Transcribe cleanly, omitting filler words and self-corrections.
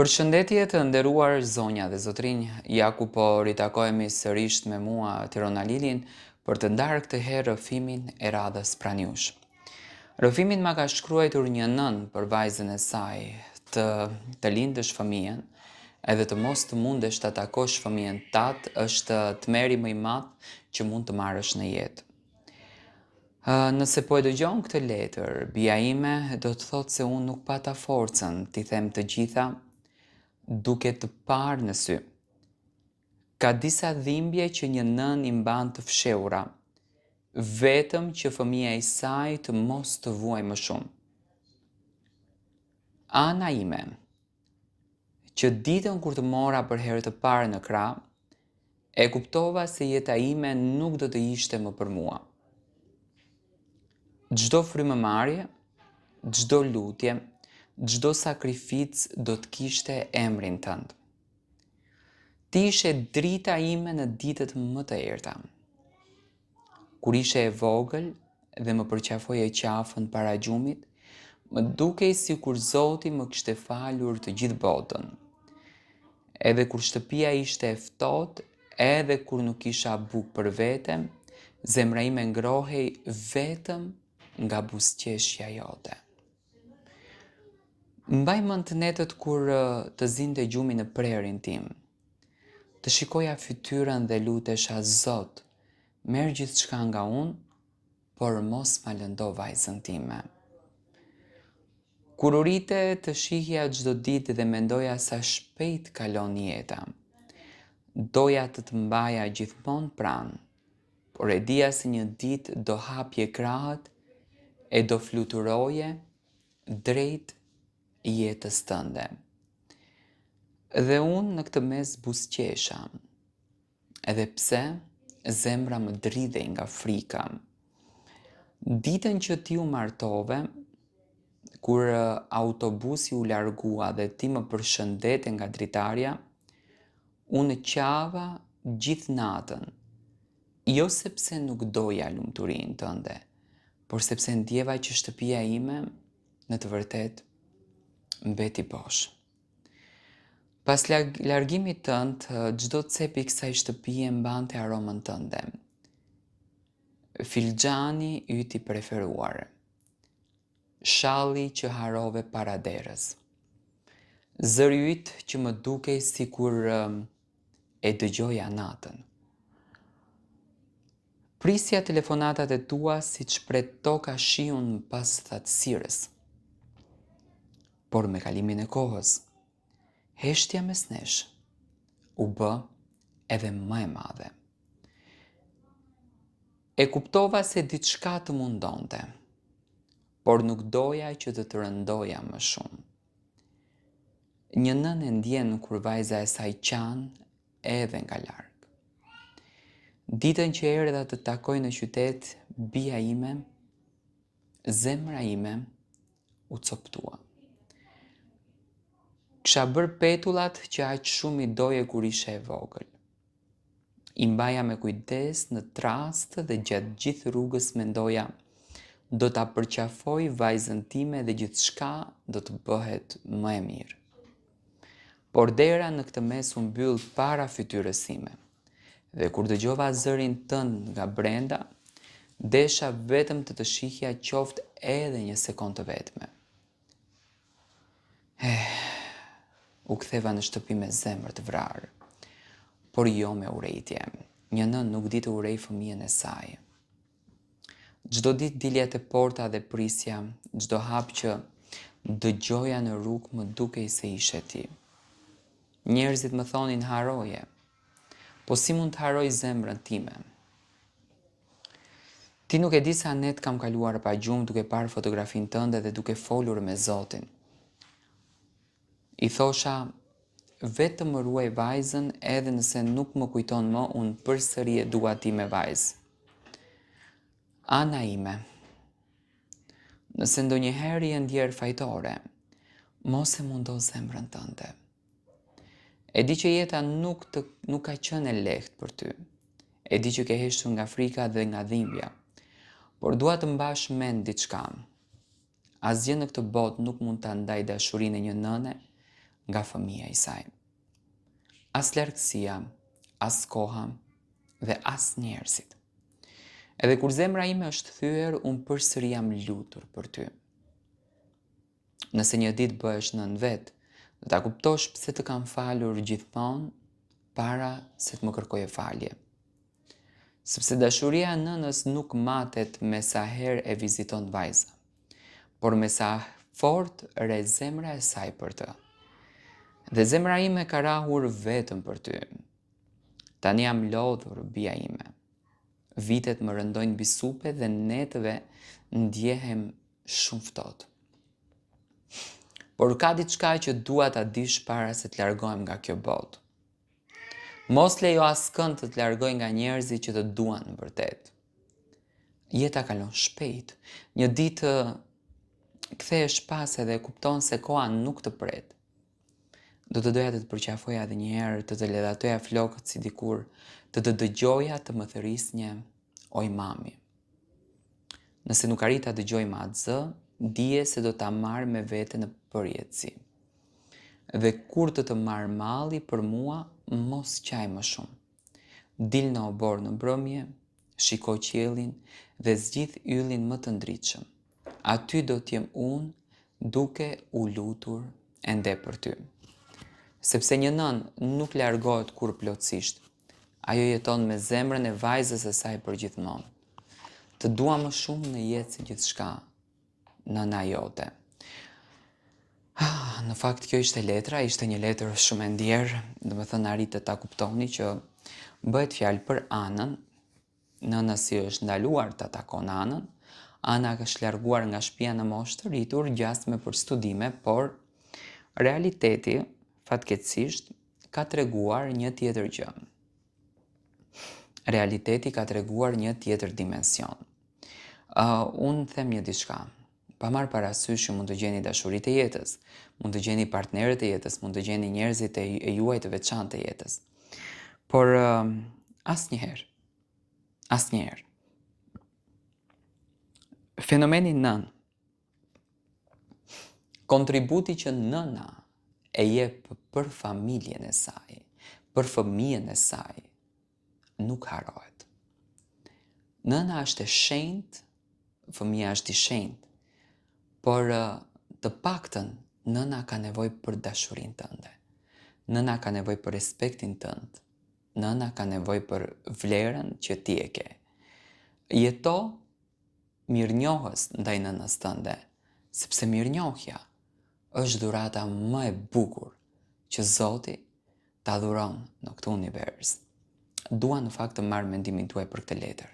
Përshëndetje të nderuar zonja dhe zotrinj, ja ku po ritakojemi sërish me mua Tirona Lilin për të ndarë këtë herë rrëfimin e radhës pranë jush. Rrëfimin ma ka shkruar një nën për vajzën e saj të lindësh fëmijën, edhe të mos të mundesh të takosh fëmijën tatë është tmeri më i madh që mund të marrësh në jetë. Nëse po e dëgjon këtë letër, bia ime do të thotë se unë nuk pata forcën t'i them të gjitha duke të parë në sy. Ka disa dhimbje që një nën i mban të fshehura, vetëm që fëmia e saj të mos të vuaj më shumë. Ana ime, që ditën kur të mora për herë të parë në krah, e kuptova se jeta ime nuk do të ishte më për mua. Çdo frymëmarrje, çdo lutje, çdo sakrificë do të kishte emrin tënd. Ti ishe drita ime në ditët më të errta. Kur ishe e vogël dhe më përqafoje qafën para gjumit, më dukej sikur Zoti më kishte falur të gjithë botën. Edhe kur shtëpia ishte e ftohtë, edhe kur nuk kisha bukë për vete, zemra ime ngrohej vetëm nga buzëqeshja jote. Mbaj mend të netët kur të zinte gjumi në prerin tim. Të shikoja fytyrën dhe lutesha Zot, merr gjithçka nga unë, por mos ma lëndo vajzën time. Kur u rite të shihja çdo ditë dhe mendoja sa shpejt kalon jeta. Doja të mbaja gjithmonë pranë, por e dija se një ditë do hapje krahët e do fluturoje drejt jetës tënde. Dhe unë në këtë mes buzëqesha, edhe pse zemra më dridhej nga frika. Ditën që ti u martove, kur autobusi u largua dhe ti më përshëndete nga dritarja, unë qava gjithë natën, jo sepse nuk doja lumturinë tënde, por sepse ndjeva që shtëpia ime, në të vërtet, mbeti bosh. Pas largimit tënd, çdo cep i kësaj shtëpie mbante aromën tënde. Filxhani yt i preferuar. Shalli që harove para derës. Zëri yt që më dukej sikur e dëgjoja natën. Prisja telefonatat e tua siç pret toka shiun pas thatësirës. Por me kalimin e kohës, heshtja mes nesh u bë edhe më e madhe. E kuptova se diçka të mundonte, por nuk doja që të rëndoja më shumë. Një nën e ndjen kur vajza e saj qan edhe nga larg. Ditën që erdha të takoj në qytet, bia ime, zemra ime u coptua. Kisha bërë petullat që aq shumë i doje kur ishe e vogël. I mbaja me kujdes në trast dhe gjatë gjithë rrugës mendoja, do ta përqafoj vajzën time dhe gjithçka do të bëhet më e mirë. Por dera në këtë mes u mbyll para fytyrës sime. Dhe kur dëgjova zërin tënd nga brenda, desha vetëm të shihja qoftë edhe një sekond të vetme. U ktheva në shtëpi me zemër të vrarë, por jo me urrejtje. Një nën nuk di të urrej fëmijën e saj. Çdo ditë dilja te porta dhe prisja, çdo hap që dëgjoja në rrugë më dukej se ishe ti. Njerëzit më thonin haroje, po si mund të haroj zemrën time? Ti nuk e di sa net kam kaluar pa gjumë duke parë fotografin tënde dhe duke folur me Zotin. I thosha, vetëm më ruaj vajzën edhe nëse nuk më kujton më, unë përsëri e dua ti me vajzë. Ana ime, nëse ndonjëherë je ndjerë fajtore, mos e mundo zemrën tënde. E di që jeta nuk ka qenë e lehtë për ty. E di që ke heshtur nga frika dhe nga dhimbja. Por dua të mbash mend diçka. Asgjë në këtë botë nuk mund ta ndaj dashurinë e një nëne nga fëmia i saj. As largësia, as koha dhe as njerëzit. Edhe kur zemra ime është thyer, unë përsëri jam lutur për ty. Nëse një ditë bëhesh nën vet, do ta kuptosh pse të kam falur gjithmonë para se të më kërkoje falje. Sepse dashuria e nënës nuk matet me sa herë e viziton vajza, por me sa fort re zemra e saj për të. Dhe zemra ime ka rahur vetëm për ty. Tani jam lodhur, bia ime. Vitet më rëndojnë mbi supe dhe netëve ndjehem shumë ftohtë. Por ka diçka që dua ta dish para se të largohem nga kjo botë. Mos lejo askënd të të largoj nga njerëzit që të duan në vërtet. Jeta kalon shpejt. Një ditë kthehesh pas edhe kupton se koha nuk të pret. Do të doja të të përqafoja edhe një herë, të të ledhatoja flokët si dikur, të të dëgjoja të më thërisnje, oj mami. Nëse nuk arrit ta dëgjoj me atë zë, dije se do ta marr me vete në përjetësi. Dhe kur të marr malli për mua, mos qaj më shumë. Dil në obor në mbrëmje, shiko qiellin dhe zgjidh yllin më të ndritshëm. Aty do t'jem unë duke u lutur ende për ty. Sepse një nën nuk largohet kur plotësisht. Ajo jeton me zemrën e vajzës e saj përgjithmonë. Të dua më shumë në jetë se gjithçka, nëna jote. Në fakt kjo ishte letra, ishte një letër shumë e ndjerë, domethënë arritë ta kuptoni që bëhet fjalë për Anën. Nëna si është ndaluar ta takon Anën. Ana është larguar nga shtëpia në moshë të rritur, gjasme për studime, por realiteti, fatkeqësisht, ka treguar një tjetër gjë. Realiteti ka treguar një tjetër dimension. Unë them një diçka. Pa marrë parasysh që mund të gjeni dashuritë e jetës, mund të gjeni partnerët e jetës, mund të gjeni njerëzit e juaj të veçantë e jetës. Por asnjëherë, fenomeni nën, kontributi që nëna e jep për familjen e saj, për fëmijën e saj, nuk harohet. Nëna është e shenjtë, fëmija është i shenjtë, por të paktën nëna ka nevojë për dashurinë tënde. Nëna ka nevojë për respektin tënd. Nëna ka nevojë për vlerën që ti e ke. Jeto mirënjohës ndaj nënës tënde, sepse mirënjohja është dhurata më e bukur që Zoti ta dhuron në këtë univers. Dua në fakt të marr mendimin tuaj për këtë letër.